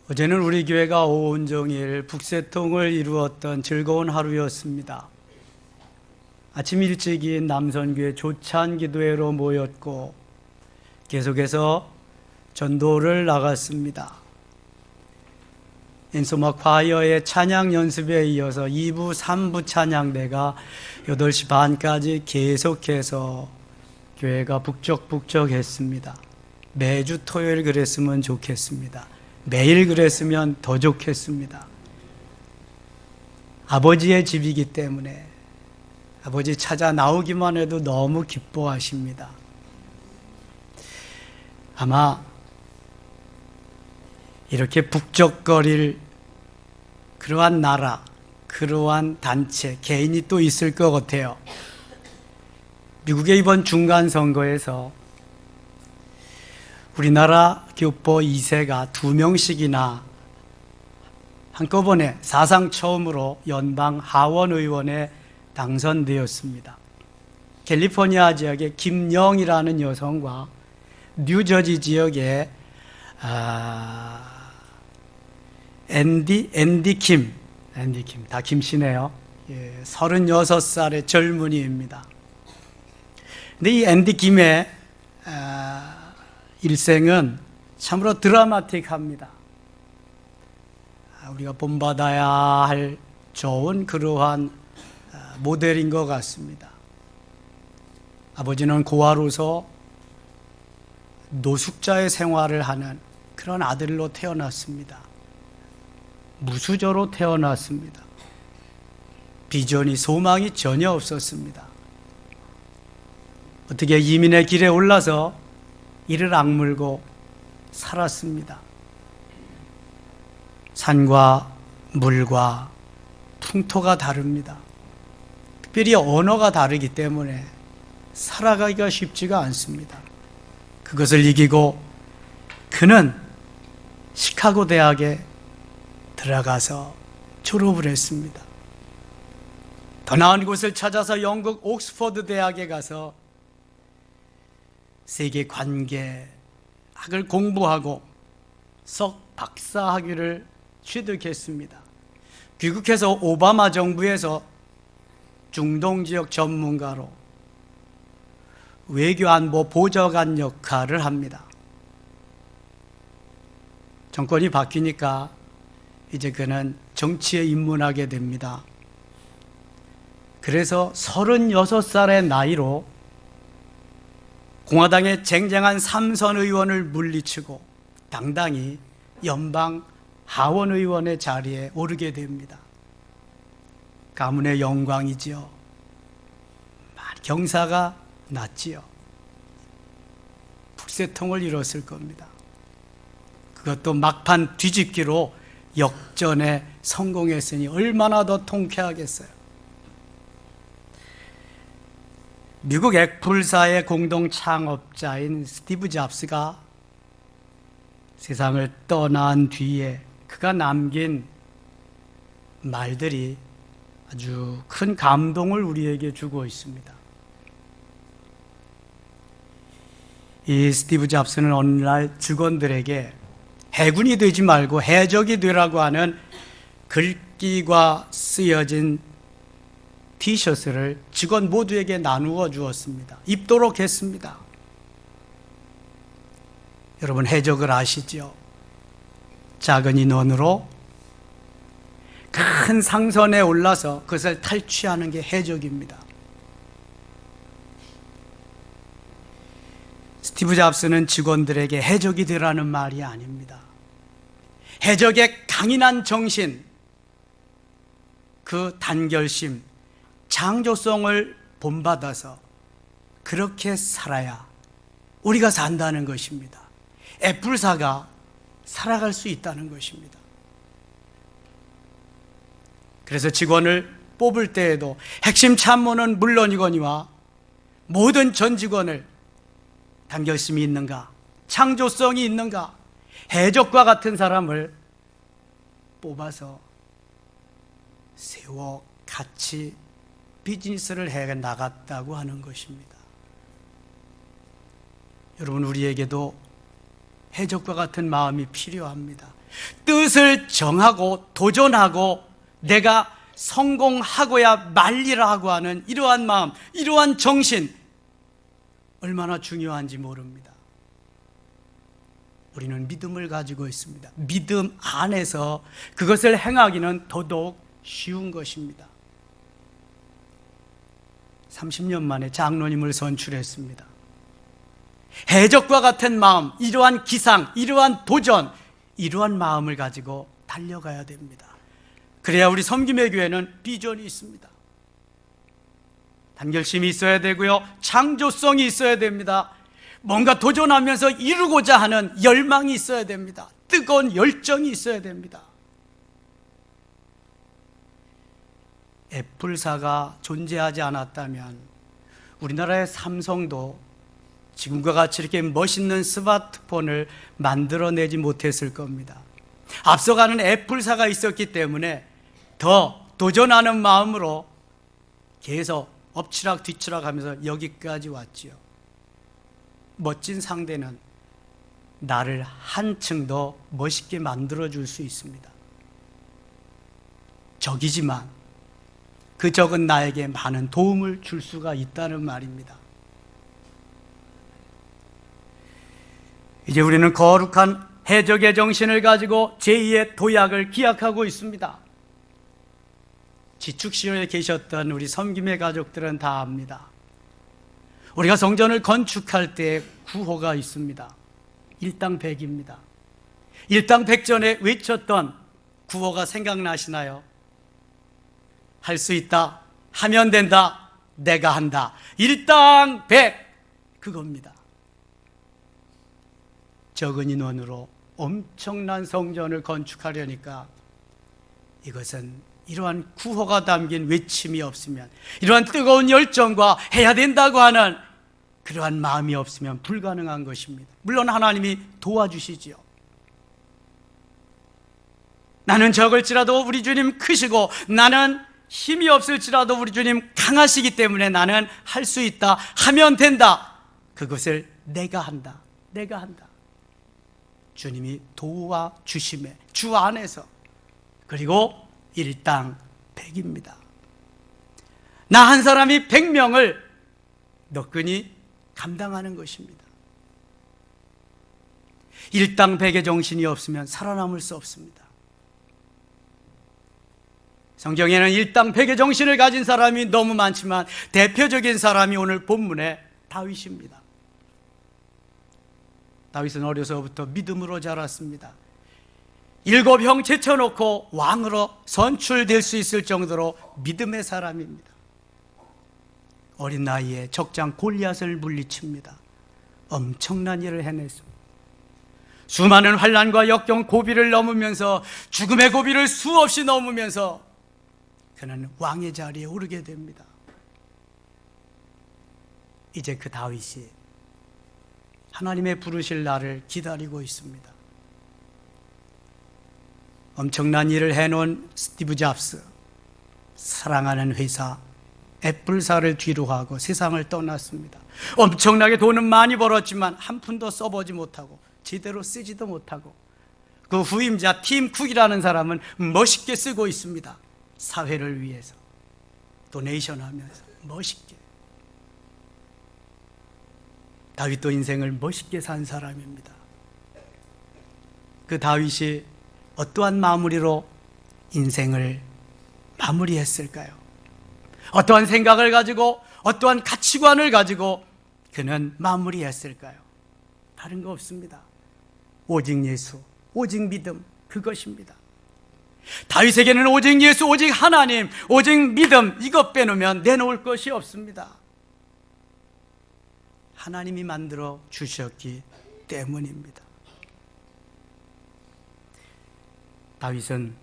어제는 우리 교회가 온종일 북새통을 이루었던 즐거운 하루였습니다. 아침 일찍인 남선교회 조찬 기도회로 모였고 계속해서 전도를 나갔습니다. 엔소마 콰이어의 찬양 연습에 이어서 2부, 3부 찬양대가 8시 반까지 계속해서 교회가 북적북적했습니다. 매주 토요일 그랬으면 좋겠습니다. 매일 그랬으면 더 좋겠습니다. 아버지의 집이기 때문에 아버지 찾아 나오기만 해도 너무 기뻐하십니다. 아마 이렇게 북적거릴 그러한 나라, 그러한 단체, 개인이 또 있을 것 같아요. 미국의 이번 중간선거에서 우리나라 교포 2세가 2명씩이나 한꺼번에 사상 처음으로 연방 하원 의원에 당선되었습니다. 캘리포니아 지역의 김영이라는 여성과 뉴저지 지역의 앤디 킴, 다 김씨네요. 36살의 젊은이입니다. 근데 이 앤디 김의 일생은 참으로 드라마틱합니다. 우리가 본받아야 할 좋은 그러한 모델인 것 같습니다. 아버지는 고아로서 노숙자의 생활을 하는 그런 아들로 태어났습니다. 무수저로 태어났습니다. 비전이, 소망이 전혀 없었습니다. 어떻게 이민의 길에 올라서 이를 악물고 살았습니다. 산과 물과 풍토가 다릅니다. 특별히 언어가 다르기 때문에 살아가기가 쉽지가 않습니다. 그것을 이기고 그는 시카고 대학에 들어가서 졸업을 했습니다. 더 나은 곳을 찾아서 영국 옥스퍼드 대학에 가서 세계 관계학을 공부하고 석 박사 학위를 취득했습니다. 귀국해서 오바마 정부에서 중동 지역 전문가로 외교안보 보좌관 역할을 합니다. 정권이 바뀌니까 이제 그는 정치에 입문하게 됩니다. 그래서 36살의 나이로 공화당의 쟁쟁한 3선 의원을 물리치고 당당히 연방 하원 의원의 자리에 오르게 됩니다. 가문의 영광이지요. 경사가 났지요. 북새통을 이뤘을 겁니다. 그것도 막판 뒤집기로 역전에 성공했으니 얼마나 더 통쾌하겠어요. 미국 애플사의 공동 창업자인 스티브 잡스가 세상을 떠난 뒤에 그가 남긴 말들이 아주 큰 감동을 우리에게 주고 있습니다. 이 스티브 잡스는 어느 날 직원들에게 해군이 되지 말고 해적이 되라고 하는 글귀가 쓰여진 티셔츠를 직원 모두에게 나누어 주었습니다. 입도록 했습니다. 여러분, 해적을 아시죠? 작은 인원으로 큰 상선에 올라서 그것을 탈취하는 게 해적입니다. 스티브 잡스는 직원들에게 해적이 되라는 말이 아닙니다. 해적의 강인한 정신, 그 단결심, 창조성을 본받아서 그렇게 살아야 우리가 산다는 것입니다. 애플사가 살아갈 수 있다는 것입니다. 그래서 직원을 뽑을 때에도 핵심 참모는 물론이거니와 모든 전 직원을 단결심이 있는가, 창조성이 있는가, 해적과 같은 사람을 뽑아서 세워 같이 비즈니스를 해 나갔다고 하는 것입니다. 여러분, 우리에게도 해적과 같은 마음이 필요합니다. 뜻을 정하고 도전하고 내가 성공하고야 말리라고 하는 이러한 마음, 이러한 정신, 얼마나 중요한지 모릅니다. 우리는 믿음을 가지고 있습니다. 믿음 안에서 그것을 행하기는 더더욱 쉬운 것입니다. 30년 만에 장로님을 선출했습니다. 해적과 같은 마음, 이러한 기상, 이러한 도전, 이러한 마음을 가지고 달려가야 됩니다. 그래야 우리 섬김의 교회는 비전이 있습니다. 단결심이 있어야 되고요, 창조성이 있어야 됩니다. 뭔가 도전하면서 이루고자 하는 열망이 있어야 됩니다. 뜨거운 열정이 있어야 됩니다. 애플사가 존재하지 않았다면 우리나라의 삼성도 지금과 같이 이렇게 멋있는 스마트폰을 만들어내지 못했을 겁니다. 앞서가는 애플사가 있었기 때문에 더 도전하는 마음으로 계속 엎치락 뒤치락 하면서 여기까지 왔지요. 멋진 상대는 나를 한층 더 멋있게 만들어줄 수 있습니다. 적이지만 그 적은 나에게 많은 도움을 줄 수가 있다는 말입니다. 이제 우리는 거룩한 해적의 정신을 가지고 제2의 도약을 기약하고 있습니다. 지축시효에 계셨던 우리 섬김의 가족들은 다 압니다. 우리가 성전을 건축할 때 구호가 있습니다. 일당백입니다. 일당백전에 외쳤던 구호가 생각나시나요? 할 수 있다, 하면 된다, 내가 한다. 일당백, 그겁니다. 적은 인원으로 엄청난 성전을 건축하려니까 이것은 이러한 구호가 담긴 외침이 없으면, 이러한 뜨거운 열정과 해야 된다고 하는 그러한 마음이 없으면 불가능한 것입니다. 물론 하나님이 도와주시지요. 나는 적을지라도 우리 주님 크시고, 나는 힘이 없을지라도 우리 주님 강하시기 때문에 나는 할 수 있다, 하면 된다. 그것을 내가 한다, 내가 한다. 주님이 도와주심에 주 안에서, 그리고 일당백입니다. 나 한 사람이 100명을 너끈히 감당하는 것입니다. 일당백의 정신이 없으면 살아남을 수 없습니다. 성경에는 일당백의 정신을 가진 사람이 너무 많지만 대표적인 사람이 오늘 본문의 다윗입니다. 다윗은 어려서부터 믿음으로 자랐습니다. 7형 제쳐놓고 왕으로 선출될 수 있을 정도로 믿음의 사람입니다. 어린 나이에 적장 골리앗을 물리칩니다. 엄청난 일을 해냈습니다. 수많은 환난과 역경 고비를 넘으면서, 죽음의 고비를 수없이 넘으면서 그는 왕의 자리에 오르게 됩니다. 이제 그 다윗이 하나님의 부르실 날을 기다리고 있습니다. 엄청난 일을 해놓은 스티브 잡스, 사랑하는 회사 애플사를 뒤로 하고 세상을 떠났습니다. 엄청나게 돈은 많이 벌었지만 한 푼도 써보지 못하고 제대로 쓰지도 못하고, 그 후임자 팀 쿡이라는 사람은 멋있게 쓰고 있습니다. 사회를 위해서 도네이션 하면서 멋있게. 다윗도 인생을 멋있게 산 사람입니다. 그 다윗이 어떠한 마무리로 인생을 마무리했을까요? 어떠한 생각을 가지고, 어떠한 가치관을 가지고 그는 마무리했을까요? 다른 거 없습니다. 오직 예수, 오직 믿음, 그것입니다. 다윗에게는 오직 예수, 오직 하나님, 오직 믿음, 이것 빼놓으면 내놓을 것이 없습니다. 하나님이 만들어 주셨기 때문입니다. 다윗은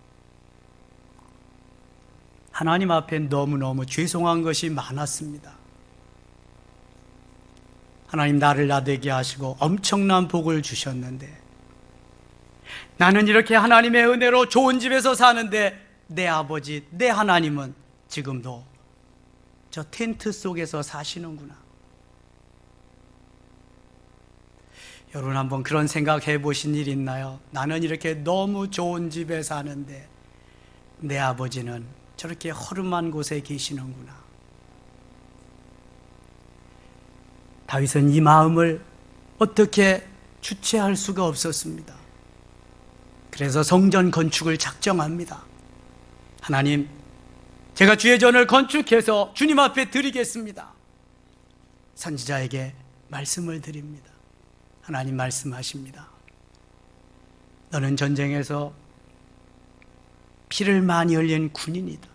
하나님 앞에 너무너무 죄송한 것이 많았습니다. 하나님 나를 나되게 하시고 엄청난 복을 주셨는데, 나는 이렇게 하나님의 은혜로 좋은 집에서 사는데 내 아버지, 내 하나님은 지금도 저 텐트 속에서 사시는구나. 여러분 한번 그런 생각해 보신 일 있나요? 나는 이렇게 너무 좋은 집에 사는데 내 아버지는 저렇게 허름한 곳에 계시는구나. 다윗은 이 마음을 어떻게 주체할 수가 없었습니다. 그래서 성전 건축을 작정합니다. 하나님, 제가 주의 전을 건축해서 주님 앞에 드리겠습니다. 선지자에게 말씀을 드립니다. 하나님 말씀하십니다. 너는 전쟁에서 피를 많이 흘린 군인이다.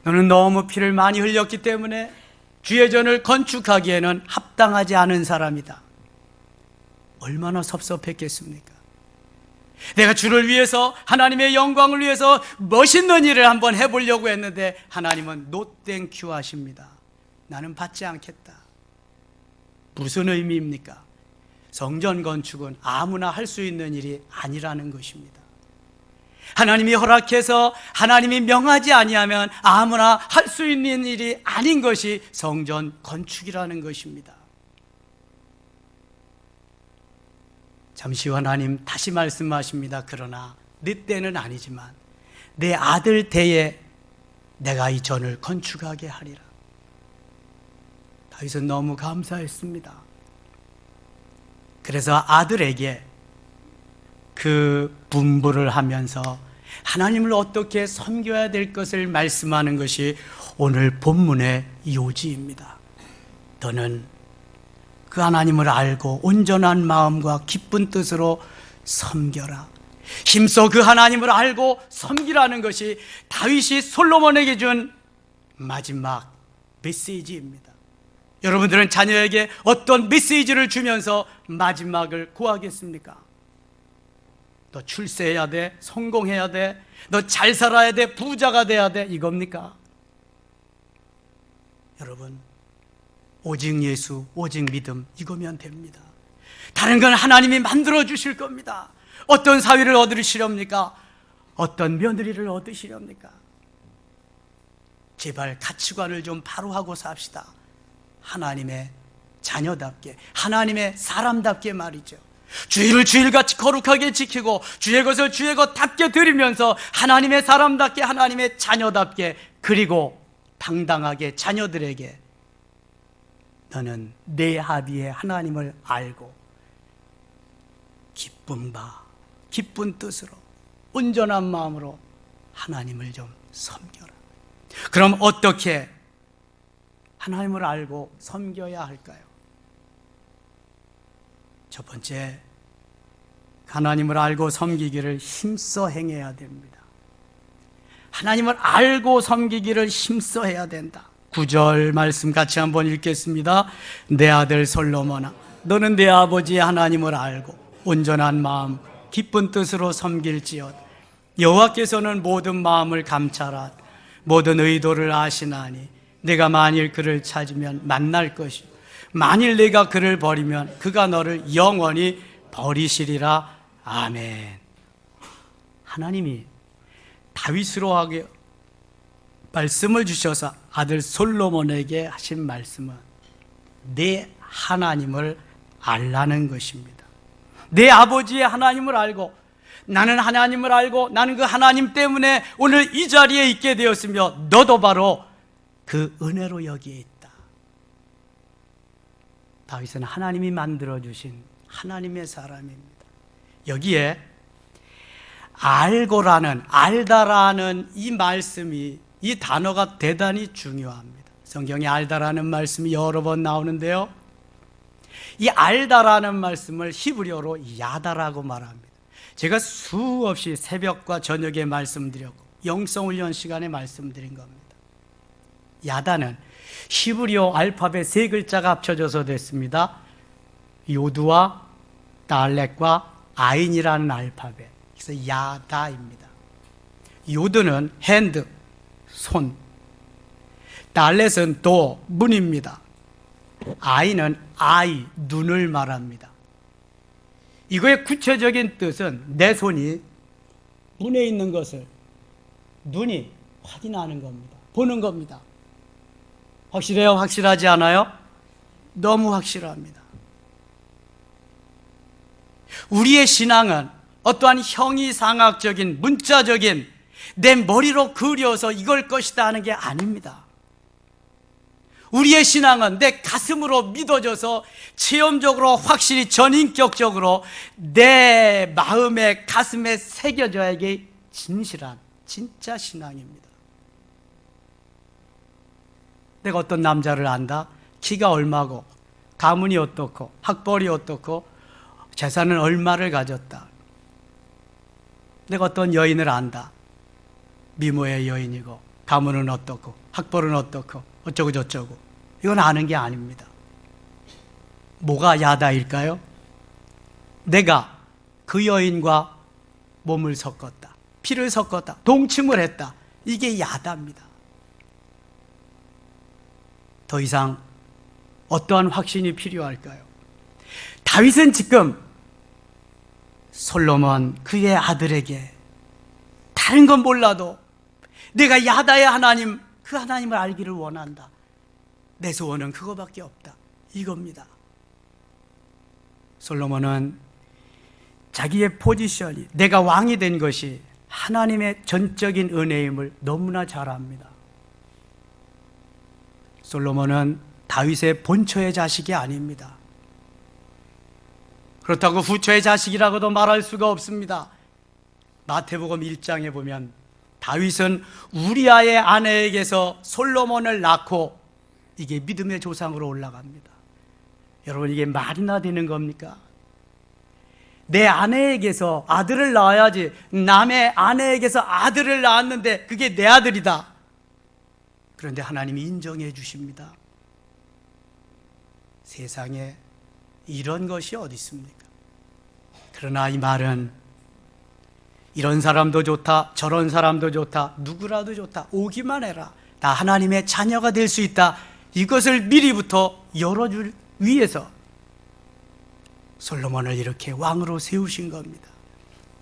너는 너무 피를 많이 흘렸기 때문에 주의 전을 건축하기에는 합당하지 않은 사람이다. 얼마나 섭섭했겠습니까? 내가 주를 위해서, 하나님의 영광을 위해서 멋있는 일을 한번 해보려고 했는데 하나님은 No thank you 하십니다. 나는 받지 않겠다. 무슨 의미입니까? 성전 건축은 아무나 할 수 있는 일이 아니라는 것입니다. 하나님이 허락해서 하나님이 명하지 아니하면 아무나 할 수 있는 일이 아닌 것이 성전 건축이라는 것입니다. 잠시 후 하나님 다시 말씀하십니다. 그러나 네 때는 아니지만 내 아들 때에 내가 이 전을 건축하게 하리라. 다윗은 너무 감사했습니다. 그래서 아들에게 그 분부를 하면서 하나님을 어떻게 섬겨야 될 것을 말씀하는 것이 오늘 본문의 요지입니다. 너는 그 하나님을 알고 온전한 마음과 기쁜 뜻으로 섬겨라. 힘써 그 하나님을 알고 섬기라는 것이 다윗이 솔로몬에게 준 마지막 메시지입니다. 여러분들은 자녀에게 어떤 메시지를 주면서 마지막을 구하겠습니까? 너 출세해야 돼, 성공해야 돼, 너 잘 살아야 돼, 부자가 돼야 돼, 이겁니까? 여러분, 오직 예수, 오직 믿음, 이거면 됩니다. 다른 건 하나님이 만들어 주실 겁니다. 어떤 사위를 얻으시렵니까? 어떤 며느리를 얻으시렵니까? 제발 가치관을 좀 바로 하고 삽시다. 하나님의 자녀답게, 하나님의 사람답게 말이죠. 주일을 주일같이 거룩하게 지키고 주의 것을 주의 것답게 드리면서 하나님의 사람답게, 하나님의 자녀답게, 그리고 당당하게 자녀들에게 너는 내 합의에 하나님을 알고 기쁜 뜻으로 온전한 마음으로 하나님을 좀 섬겨라. 그럼 어떻게 하나님을 알고 섬겨야 할까요? 첫 번째, 하나님을 알고 섬기기를 힘써 행해야 됩니다. 하나님을 알고 섬기기를 힘써 해야 된다. 9절 말씀 같이 한번 읽겠습니다. 내 아들 솔로몬아, 너는 내 아버지의 하나님을 알고 온전한 마음 기쁜 뜻으로 섬길지어다. 여호와께서는 모든 마음을 감찰하 모든 의도를 아시나니 내가 만일 그를 찾으면 만날 것이요 만일 내가 그를 버리면 그가 너를 영원히 버리시리라. 아멘. 하나님이 다윗으로 하게 말씀을 주셔서 아들 솔로몬에게 하신 말씀은 내 하나님을 알라는 것입니다. 내 아버지의 하나님을 알고, 나는 하나님을 알고 나는 그 하나님 때문에 오늘 이 자리에 있게 되었으며 너도 바로 그 은혜로 여기에 있다. 다윗은 하나님이 만들어주신 하나님의 사람입니다. 여기에 알고라는, 알다라는 이 말씀이, 이 단어가 대단히 중요합니다. 성경에 알다라는 말씀이 여러 번 나오는데요, 이 알다라는 말씀을 히브리어로 야다라고 말합니다. 제가 수없이 새벽과 저녁에 말씀드렸고 영성훈련 시간에 말씀드린 겁니다. 야다는 히브리어 알파벳 세 글자가 합쳐져서 됐습니다. 요드와 달렛과 아인이라는 알파벳, 그래서 야다입니다. 요드는 핸드, 손, 달렛은 도, 문입니다. 아이는 아이, 눈을 말합니다. 이거의 구체적인 뜻은 내 손이 문에 있는 것을 눈이 확인하는 겁니다. 보는 겁니다. 확실해요? 확실하지 않아요? 너무 확실합니다. 우리의 신앙은 어떠한 형이상학적인 문자적인 내 머리로 그려서 이걸 것이다 하는 게 아닙니다. 우리의 신앙은 내 가슴으로 믿어져서 체험적으로 확실히 전인격적으로 내 마음에 가슴에 새겨져야 이게 진실한 진짜 신앙입니다. 내가 어떤 남자를 안다? 키가 얼마고 가문이 어떻고 학벌이 어떻고 재산은 얼마를 가졌다. 내가 어떤 여인을 안다. 미모의 여인이고 가문은 어떻고 학벌은 어떻고 어쩌고 저쩌고. 이건 아는 게 아닙니다. 뭐가 야다일까요? 내가 그 여인과 몸을 섞었다, 피를 섞었다, 동침을 했다. 이게 야다입니다. 더 이상 어떠한 확신이 필요할까요? 다윗은 지금 솔로몬 그의 아들에게 다른 건 몰라도 내가 야다의 하나님, 그 하나님을 알기를 원한다. 내 소원은 그거밖에 없다. 이겁니다. 솔로몬은 자기의 포지션이, 내가 왕이 된 것이 하나님의 전적인 은혜임을 너무나 잘 압니다. 솔로몬은 다윗의 본처의 자식이 아닙니다. 그렇다고 후처의 자식이라고도 말할 수가 없습니다. 마태복음 1장에 보면 다윗은 우리아의 아내에게서 솔로몬을 낳고 이게 믿음의 조상으로 올라갑니다. 여러분, 이게 말이나 되는 겁니까? 내 아내에게서 아들을 낳아야지, 남의 아내에게서 아들을 낳았는데 그게 내 아들이다. 그런데 하나님이 인정해 주십니다. 세상에 이런 것이 어디 있습니까? 그러나 이 말은 이런 사람도 좋다, 저런 사람도 좋다, 누구라도 좋다, 오기만 해라, 나 하나님의 자녀가 될 수 있다, 이것을 미리부터 열어줄 위해서 솔로몬을 이렇게 왕으로 세우신 겁니다.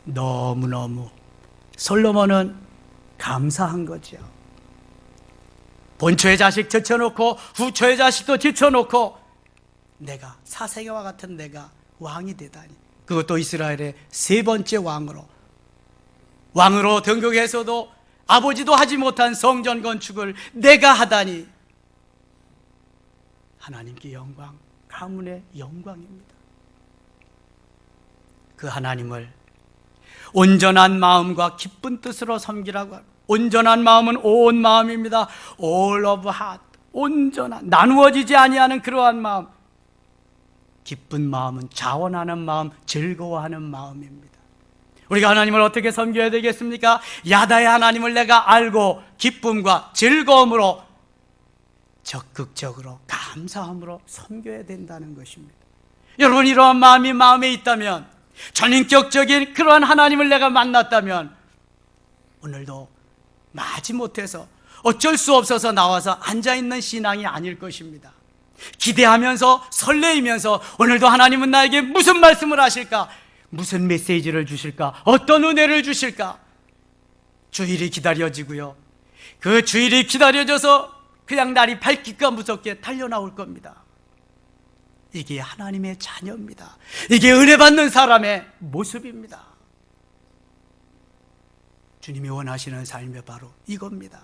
너무너무 솔로몬은 감사한 거죠. 본처의 자식 제쳐놓고 후처의 자식도 제쳐놓고 내가, 사세가와 같은 내가 왕이 되다니, 그것도 이스라엘의 세 번째 왕으로 등극해서도 아버지도 하지 못한 성전 건축을 내가 하다니, 하나님께 영광, 가문의 영광입니다. 그 하나님을 온전한 마음과 기쁜 뜻으로 섬기라고 합니다. 온전한 마음은 온 마음입니다. All of heart, 온전한, 나누어지지 아니하는 그러한 마음. 기쁜 마음은 자원하는 마음, 즐거워하는 마음입니다. 우리가 하나님을 어떻게 섬겨야 되겠습니까? 야다의 하나님을 내가 알고 기쁨과 즐거움으로 적극적으로 감사함으로 섬겨야 된다는 것입니다. 여러분, 이러한 마음이 마음에 있다면, 전인격적인 그러한 하나님을 내가 만났다면 오늘도 마지못해서 어쩔 수 없어서 나와서 앉아있는 신앙이 아닐 것입니다. 기대하면서 설레이면서 오늘도 하나님은 나에게 무슨 말씀을 하실까? 무슨 메시지를 주실까? 어떤 은혜를 주실까? 주일이 기다려지고요, 그 주일이 기다려져서 그냥 날이 밝기가 무섭게 달려나올 겁니다. 이게 하나님의 자녀입니다. 이게 은혜 받는 사람의 모습입니다. 주님이 원하시는 삶이 바로 이겁니다.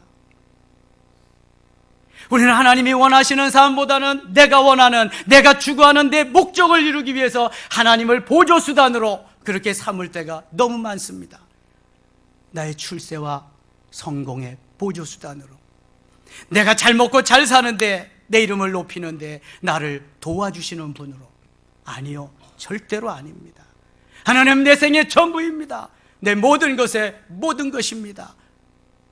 우리는 하나님이 원하시는 삶보다는 내가 원하는, 내가 추구하는 내 목적을 이루기 위해서 하나님을 보조수단으로 그렇게 삼을 때가 너무 많습니다. 나의 출세와 성공의 보조수단으로, 내가 잘 먹고 잘 사는데, 내 이름을 높이는데 나를 도와주시는 분으로. 아니요, 절대로 아닙니다. 하나님 내 생의 전부입니다. 내 모든 것의 모든 것입니다.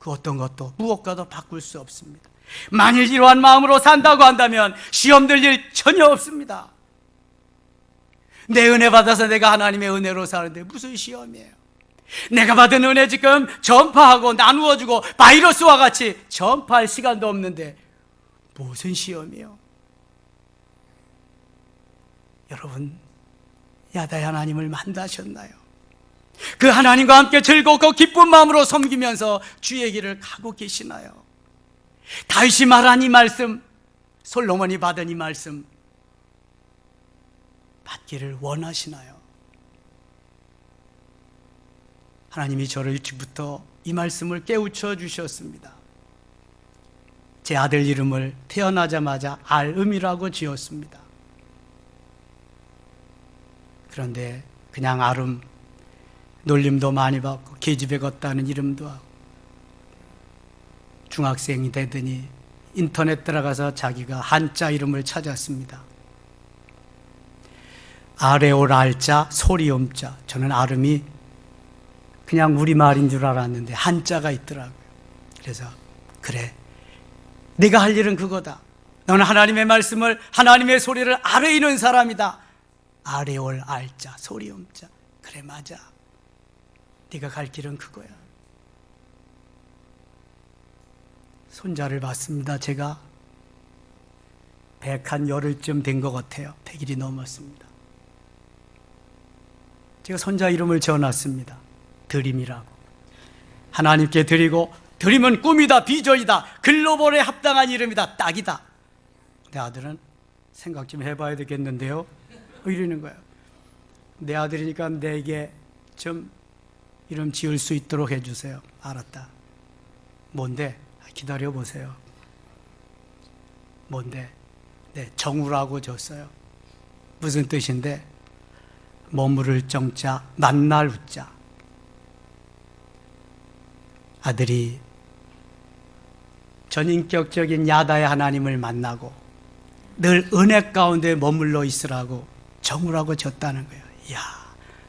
그 어떤 것도 무엇과도 바꿀 수 없습니다. 만일 이러한 마음으로 산다고 한다면 시험 들 일 전혀 없습니다. 내 은혜 받아서 내가 하나님의 은혜로 사는데 무슨 시험이에요? 내가 받은 은혜 지금 전파하고 나누어주고 바이러스와 같이 전파할 시간도 없는데 무슨 시험이요? 여러분, 야다의 하나님을 만나셨나요? 그 하나님과 함께 즐겁고 기쁜 마음으로 섬기면서 주의 길을 가고 계시나요? 다윗이 말한 이 말씀, 솔로몬이 받은 이 말씀 받기를 원하시나요? 하나님이 저를 일찍부터 이 말씀을 깨우쳐 주셨습니다. 제 아들 이름을 태어나자마자 알음이라고 지었습니다. 그런데 그냥 알음, 놀림도 많이 받고 계집애 같다는 이름도 하고, 중학생이 되더니 인터넷 들어가서 자기가 한자 이름을 찾았습니다. 아래올 알자, 소리음자. 저는 아름이 그냥 우리말인 줄 알았는데 한자가 있더라고요. 그래서 그래, 네가 할 일은 그거다. 너는 하나님의 말씀을, 하나님의 소리를 아뢰이는 사람이다. 아래올 알자, 소리음자. 그래, 맞아. 네가 갈 길은 그거야. 손자를 봤습니다. 제가 100열흘쯤 된 것 같아요. 100일이 넘었습니다. 제가 손자 이름을 지어놨습니다. 드림이라고. 하나님께 드리고, 드림은 꿈이다, 비전이다, 글로벌에 합당한 이름이다, 딱이다. 내 아들은 생각 좀 해봐야 되겠는데요, 이러는 거예요. 내 아들이니까 내게 좀 이름 지을 수 있도록 해주세요. 알았다. 뭔데? 기다려보세요. 뭔데? 네, 정우라고 줬어요. 무슨 뜻인데? 머무를 정자, 만날 우자. 아들이 전인격적인 야다의 하나님을 만나고 늘 은혜 가운데 머물러 있으라고 정우라고 줬다는 거예요. 이야,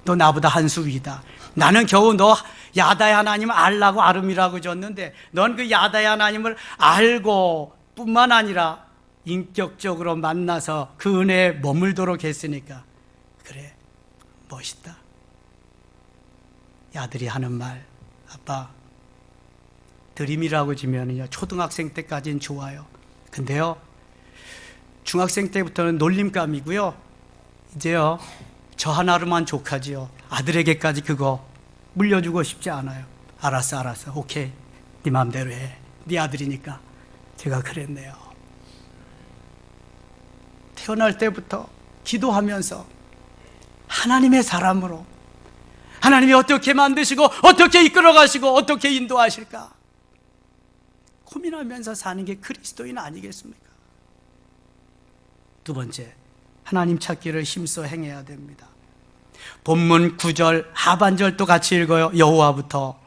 너 나보다 한 수 위다. 나는 겨우 너 야다의 하나님을 알라고 아름이라고 줬는데 넌 그 야다의 하나님을 알고 뿐만 아니라 인격적으로 만나서 그 은혜에 머물도록 했으니까 그래, 멋있다. 아들이 하는 말, 아빠 드림이라고 지면은요, 초등학생 때까지는 좋아요. 근데요, 중학생 때부터는 놀림감이고요, 이제요, 저 하나로만 족하지요. 아들에게까지 그거 물려주고 싶지 않아요. 알았어, 알았어. 오케이. 네 마음대로 해. 네 아들이니까. 제가 그랬네요. 태어날 때부터 기도하면서 하나님의 사람으로, 하나님이 어떻게 만드시고 어떻게 이끌어 가시고 어떻게 인도하실까 고민하면서 사는 게 그리스도인 아니겠습니까? 두 번째, 하나님 찾기를 힘써 행해야 됩니다. 본문 9절 하반절도 같이 읽어요. 여호와부터,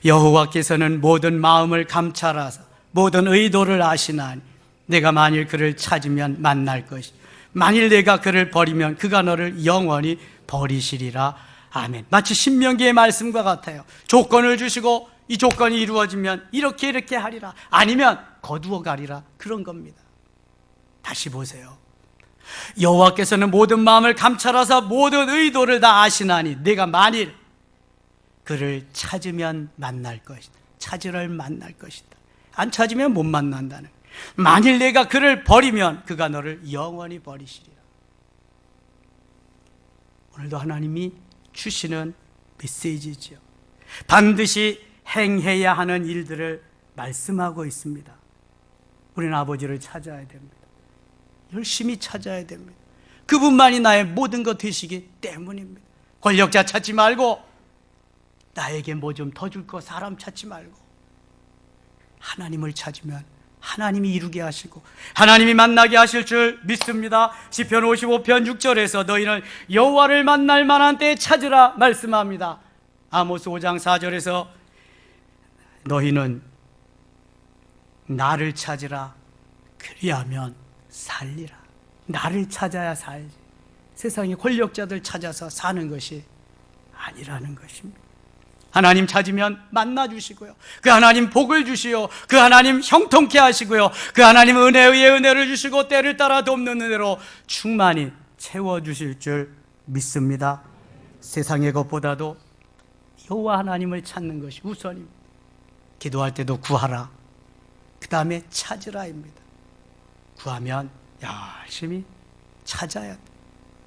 여호와께서는 모든 마음을 감찰하사 모든 의도를 아시나니 내가 만일 그를 찾으면 만날 것이, 만일 내가 그를 버리면 그가 너를 영원히 버리시리라. 아멘. 마치 신명기의 말씀과 같아요. 조건을 주시고 이 조건이 이루어지면 이렇게 하리라, 아니면 거두어 가리라, 그런 겁니다. 다시 보세요. 여호와께서는 모든 마음을 감찰하사 모든 의도를 다 아시나니 내가 만일 그를 찾으면 만날 것이다. 찾으를 만날 것이다. 안 찾으면 못 만난다는 거예요. 만일 내가 그를 버리면 그가 너를 영원히 버리시리라. 오늘도 하나님이 주시는 메시지죠. 반드시 행해야 하는 일들을 말씀하고 있습니다. 우리는 아버지를 찾아야 됩니다. 열심히 찾아야 됩니다. 그분만이 나의 모든 것 되시기 때문입니다. 권력자 찾지 말고, 나에게 뭐 좀 더 줄 거 사람 찾지 말고, 하나님을 찾으면 하나님이 이루게 하시고 하나님이 만나게 하실 줄 믿습니다. 시편 55편 6절에서 너희는 여호와를 만날 만한 때에 찾으라 말씀합니다. 아모스 5장 4절에서 너희는 나를 찾으라, 그리하면 살리라. 나를 찾아야 살지, 세상의 권력자들 찾아서 사는 것이 아니라는 것입니다. 하나님 찾으면 만나주시고요, 그 하나님 복을 주시요, 그 하나님 형통케 하시고요, 그 하나님 은혜에 의해 은혜를 주시고 때를 따라 돕는 은혜로 충만히 채워주실 줄 믿습니다. 세상의 것보다도 여호와 하나님을 찾는 것이 우선입니다. 기도할 때도 구하라, 그 다음에 찾으라입니다. 구하면 열심히 찾아야 돼.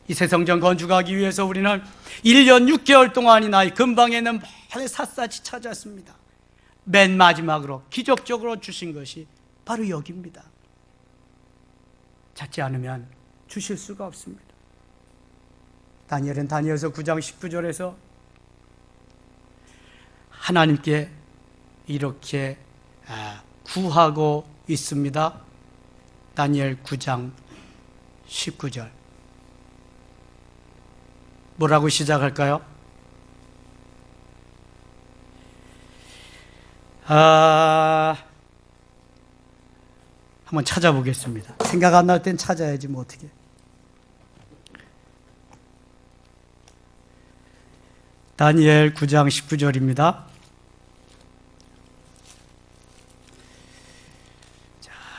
이 새 성전 건축하기 위해서 우리는 1년 6개월 동안이나 이 근방에 있는 모든 샅샅이 찾았습니다. 맨 마지막으로 기적적으로 주신 것이 바로 여기입니다. 찾지 않으면 주실 수가 없습니다. 다니엘은 다니엘서 9장 19절에서 하나님께 이렇게 구하고 있습니다. 다니엘 9장 19절. 뭐라고 시작할까요? 한번 찾아보겠습니다. 생각 안 날 땐 찾아야지 뭐 어떻게. 다니엘 9장 19절입니다.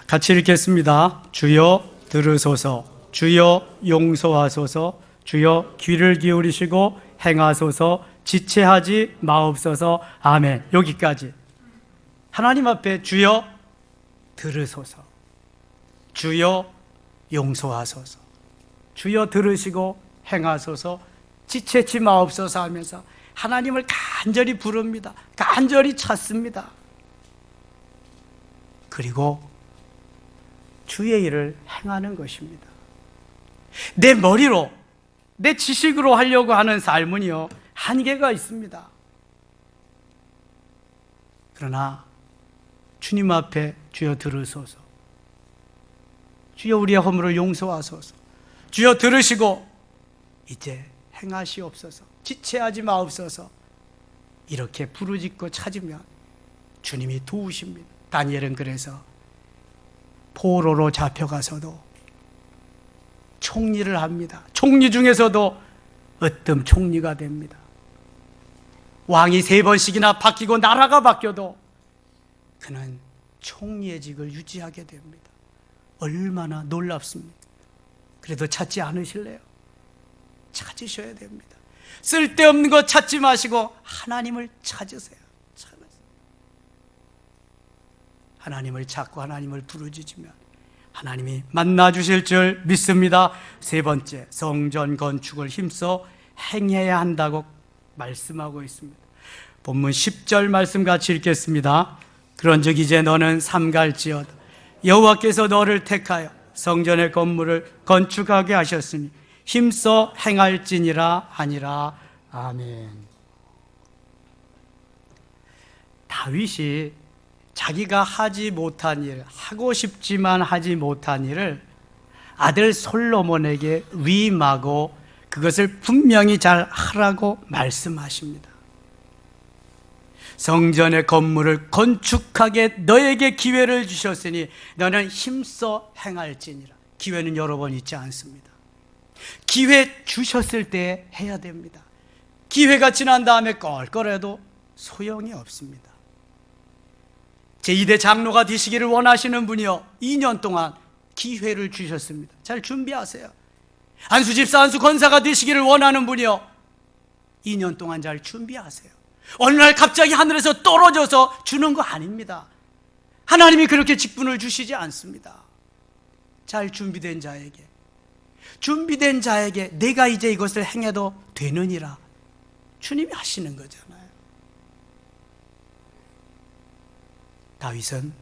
같이 읽겠습니다. 주여 들으소서, 주여 용서하소서, 주여 귀를 기울이시고 행하소서, 지체하지 마옵소서. 아멘. 여기까지. 하나님 앞에 주여 들으소서, 주여 용서하소서, 주여 들으시고 행하소서, 지체치 마옵소서 하면서 하나님을 간절히 부릅니다. 간절히 찾습니다. 그리고 주의 일을 행하는 것입니다. 내 머리로, 내 지식으로 하려고 하는 삶은요, 한계가 있습니다. 그러나 주님 앞에 주여 들으소서, 주여 우리의 허물을 용서하소서, 주여 들으시고 이제 행하시옵소서, 지체하지 마옵소서, 이렇게 부르짖고 찾으면 주님이 도우십니다. 다니엘은 그래서 포로로 잡혀가서도 총리를 합니다. 총리 중에서도 으뜸 총리가 됩니다. 왕이 3번씩이나 바뀌고 나라가 바뀌어도 그는 총리의 직을 유지하게 됩니다. 얼마나 놀랍습니까? 그래도 찾지 않으실래요? 찾으셔야 됩니다. 쓸데없는 거 찾지 마시고 하나님을 찾으세요. 하나님을 찾고 하나님을 부르짖으면 하나님이 만나주실 줄 믿습니다. 3번째, 성전 건축을 힘써 행해야 한다고 말씀하고 있습니다. 본문 10절 말씀 같이 읽겠습니다. 그런즉 이제 너는 삼갈지어다. 여호와께서 너를 택하여 성전의 건물을 건축하게 하셨으니 힘써 행할지니라 하니라. 아멘. 다윗이 자기가 하지 못한 일, 하고 싶지만 하지 못한 일을 아들 솔로몬에게 위임하고 그것을 분명히 잘 하라고 말씀하십니다. 성전의 건물을 건축하게 너에게 기회를 주셨으니 너는 힘써 행할지니라. 기회는 여러 번 있지 않습니다. 기회 주셨을 때 해야 됩니다. 기회가 지난 다음에 껄껄해도 소용이 없습니다. 제2대 장로가 되시기를 원하시는 분이요, 2년 동안 기회를 주셨습니다. 잘 준비하세요. 안수 집사, 안수 권사가 되시기를 원하는 분이요, 2년 동안 잘 준비하세요. 어느 날 갑자기 하늘에서 떨어져서 주는 거 아닙니다. 하나님이 그렇게 직분을 주시지 않습니다. 잘 준비된 자에게 내가 이제 이것을 행해도 되느니라 주님이 하시는 거잖아요. 다윗은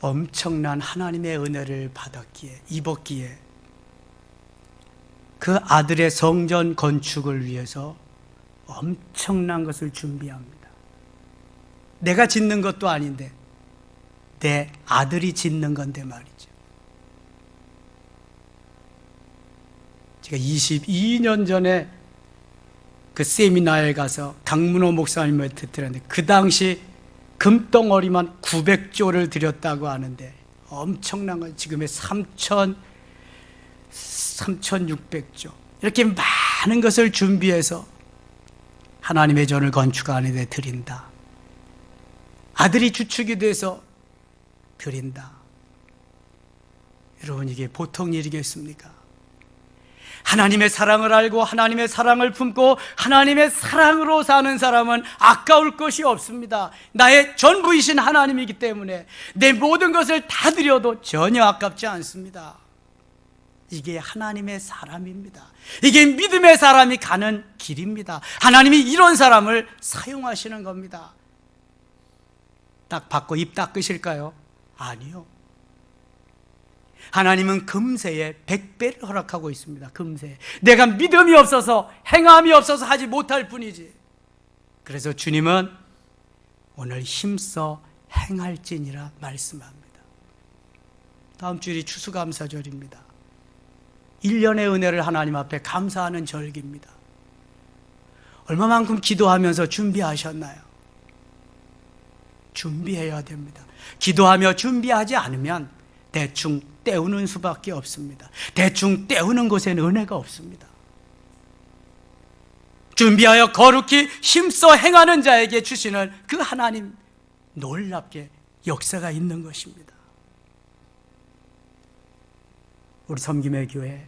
엄청난 하나님의 은혜를 입었기에 그 아들의 성전 건축을 위해서 엄청난 것을 준비합니다. 내가 짓는 것도 아닌데 내 아들이 짓는 건데 말이죠. 제가 22년 전에 그 세미나에 가서 강문호 목사님을 듣더랬는데 그 당시 금덩어리만 900조를 드렸다고 하는데 엄청난 건 지금의 3,600조 이렇게 많은 것을 준비해서 하나님의 전을 건축하는 데 드린다. 아들이 주축이 돼서 드린다. 여러분, 이게 보통 일이겠습니까? 하나님의 사랑을 알고 하나님의 사랑을 품고 하나님의 사랑으로 사는 사람은 아까울 것이 없습니다. 나의 전부이신 하나님이기 때문에 내 모든 것을 다 드려도 전혀 아깝지 않습니다. 이게 하나님의 사람입니다. 이게 믿음의 사람이 가는 길입니다. 하나님이 이런 사람을 사용하시는 겁니다. 딱 받고 입 닦으실까요? 아니요. 하나님은 금세에 100배를 허락하고 있습니다. 금세. 내가 믿음이 없어서 행함이 없어서 하지 못할 뿐이지 그래서 주님은 오늘 힘써 행할지니라 말씀합니다. 다음 주일이 추수감사절입니다. 1년의 은혜를 하나님 앞에 감사하는 절기입니다. 얼마만큼 기도하면서 준비하셨나요? 준비해야 됩니다. 기도하며 준비하지 않으면 대충 때우는 수밖에 없습니다. 대충 때우는 곳에는 은혜가 없습니다. 준비하여 거룩히 힘써 행하는 자에게 주시는 그 하나님, 놀랍게 역사가 있는 것입니다. 우리 섬김의 교회,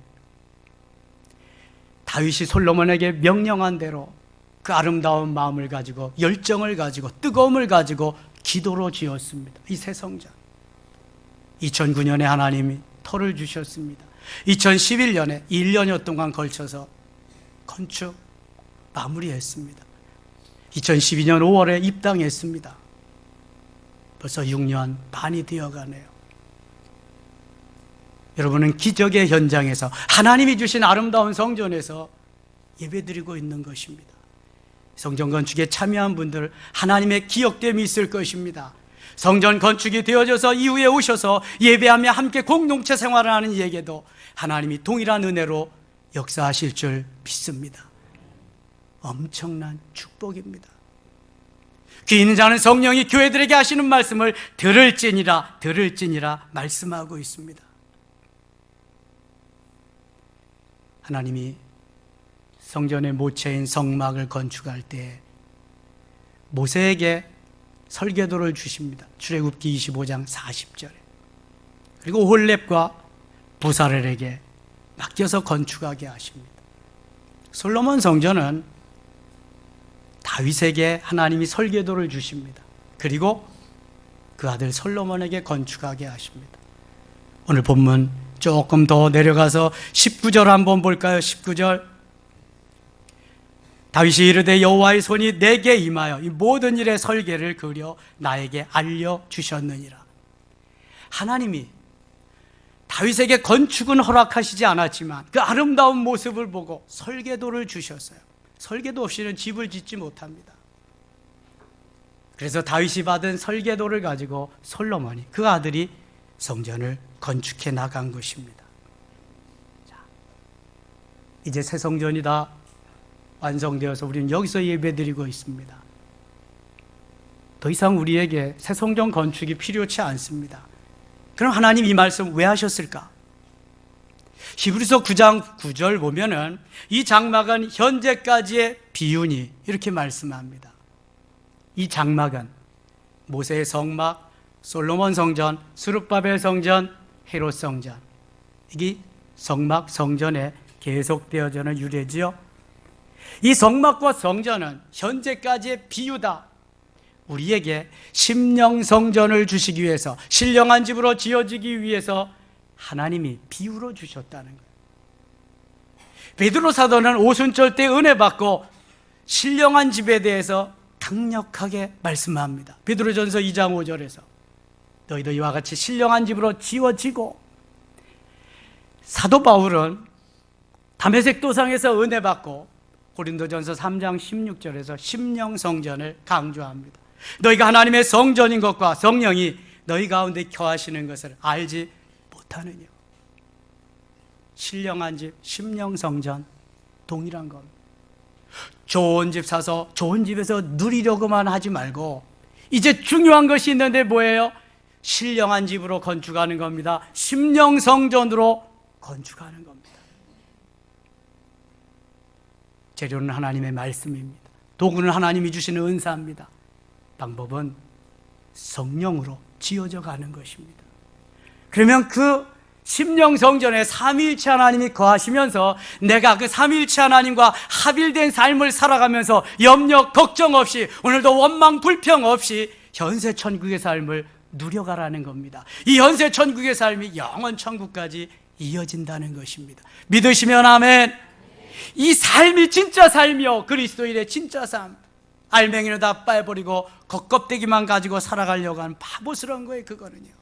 다윗이 솔로몬에게 명령한 대로 그 아름다운 마음을 가지고, 열정을 가지고, 뜨거움을 가지고 기도로 지었습니다. 이 새 성전. 2009년에 하나님이 터를 주셨습니다. 2011년에 1년여 동안 걸쳐서 건축 마무리했습니다. 2012년 5월에 입당했습니다. 벌써 6년 반이 되어가네요. 여러분은 기적의 현장에서, 하나님이 주신 아름다운 성전에서 예배드리고 있는 것입니다. 성전 건축에 참여한 분들, 하나님의 기억됨이 있을 것입니다. 성전 건축이 되어져서 이후에 오셔서 예배하며 함께 공동체 생활을 하는 이에게도 하나님이 동일한 은혜로 역사하실 줄 믿습니다. 엄청난 축복입니다. 귀 있는 자는 성령이 교회들에게 하시는 말씀을 들을지니라 말씀하고 있습니다. 하나님이 성전의 모체인 성막을 건축할 때 모세에게 설계도를 주십니다. 출애굽기 25장 40절에. 그리고 홀렙과 부사렐에게 맡겨서 건축하게 하십니다. 솔로몬 성전은 다윗에게 하나님이 설계도를 주십니다. 그리고 그 아들 솔로몬에게 건축하게 하십니다. 오늘 본문 조금 더 내려가서 19절 한번 볼까요? 19절. 다윗이 이르되 여호와의 손이 내게 임하여 이 모든 일의 설계를 그려 나에게 알려주셨느니라. 하나님이 다윗에게 건축은 허락하시지 않았지만 그 아름다운 모습을 보고 설계도를 주셨어요. 설계도 없이는 집을 짓지 못합니다. 그래서 다윗이 받은 설계도를 가지고 솔로몬이, 그 아들이 성전을 건축해 나간 것입니다. 자, 이제 새 성전이 다 완성되어서 우리는 여기서 예배드리고 있습니다. 더 이상 우리에게 새 성전 건축이 필요치 않습니다. 그럼 하나님 이 말씀 왜 하셨을까? 히브리서 9장 9절 보면은 이 장막은 현재까지의 비유니 이렇게 말씀합니다. 이 장막은 모세의 성막, 솔로몬 성전, 스룹바벨 성전, 헤롯 성전, 이게 성막 성전에 계속되어지는 유래지요. 이 성막과 성전은 현재까지의 비유다. 우리에게 심령 성전을 주시기 위해서, 신령한 집으로 지어지기 위해서 하나님이 비유로 주셨다는 거예요. 베드로 사도는 오순절 때 은혜 받고 신령한 집에 대해서 강력하게 말씀합니다. 베드로전서 2장 5절에서 너희도 이와 같이 신령한 집으로 지어지고, 사도 바울은 다메섹 도상에서 은혜 받고 고린도전서 3장 16절에서 심령 성전을 강조합니다. 너희가 하나님의 성전인 것과 성령이 너희 가운데 거하시는 것을 알지 못하느냐. 신령한 집, 심령 성전 동일한 겁니다. 좋은 집 사서 좋은 집에서 누리려고만 하지 말고 이제 중요한 것이 있는데 뭐예요? 신령한 집으로 건축하는 겁니다. 심령 성전으로 건축하는 겁니다. 재료는 하나님의 말씀입니다. 도구는 하나님이 주시는 은사입니다. 방법은 성령으로 지어져 가는 것입니다. 그러면 그 심령 성전에 삼위일체 하나님이 거하시면서 내가 그 삼위일체 하나님과 합일된 삶을 살아가면서 염려, 걱정 없이, 오늘도 원망, 불평 없이 현세 천국의 삶을 누려가라는 겁니다. 이 현세 천국의 삶이 영원 천국까지 이어진다는 것입니다. 믿으시면 아멘. 이 삶이 진짜 삶이요, 그리스도인의 진짜 삶. 알맹이는 다 빼버리고 겉껍데기만 가지고 살아가려고 하는 바보스러운 거예요. 그거는요.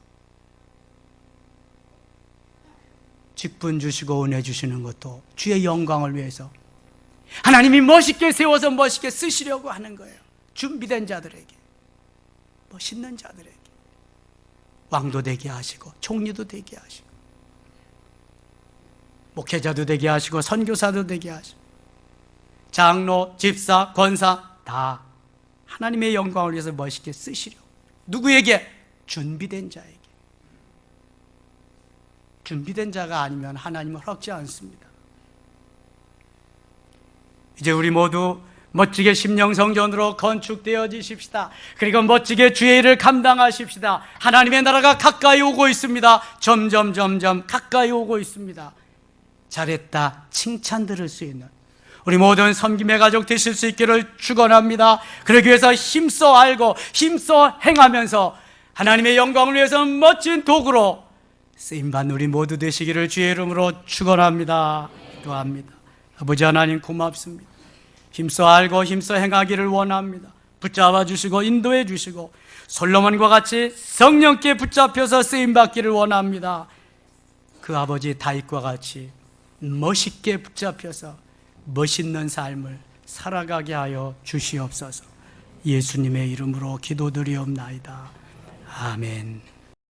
직분 주시고 은혜 주시는 것도 주의 영광을 위해서 하나님이 멋있게 세워서 멋있게 쓰시려고 하는 거예요. 준비된 자들에게, 멋있는 자들에게 왕도 되게 하시고 총리도 되게 하시고 목회자도 되게 하시고 선교사도 되게 하시고 장로, 집사, 권사 다 하나님의 영광을 위해서 멋있게 쓰시려. 누구에게? 준비된 자에게. 준비된 자가 아니면 하나님은 허락지 않습니다. 이제 우리 모두 멋지게 심령성전으로 건축되어지십시다. 그리고 멋지게 주의 일을 감당하십시다. 하나님의 나라가 가까이 오고 있습니다. 점점 가까이 오고 있습니다. 잘했다 칭찬 들을 수 있는 우리 모든 섬김의 가족 되실 수 있기를 축원합니다. 그러기 위해서 힘써 알고 힘써 행하면서 하나님의 영광을 위해서 멋진 도구로 쓰임받는 우리 모두 되시기를 주의 이름으로 축원합니다. 기도합니다. 아버지 하나님 고맙습니다. 힘써 알고 힘써 행하기를 원합니다. 붙잡아 주시고 인도해 주시고 솔로몬과 같이 성령께 붙잡혀서 쓰임받기를 원합니다. 그 아버지 다윗과 같이 멋있게 붙잡혀서 멋있는 삶을 살아가게 하여 주시옵소서. 예수님의 이름으로 기도드리옵나이다. 아멘.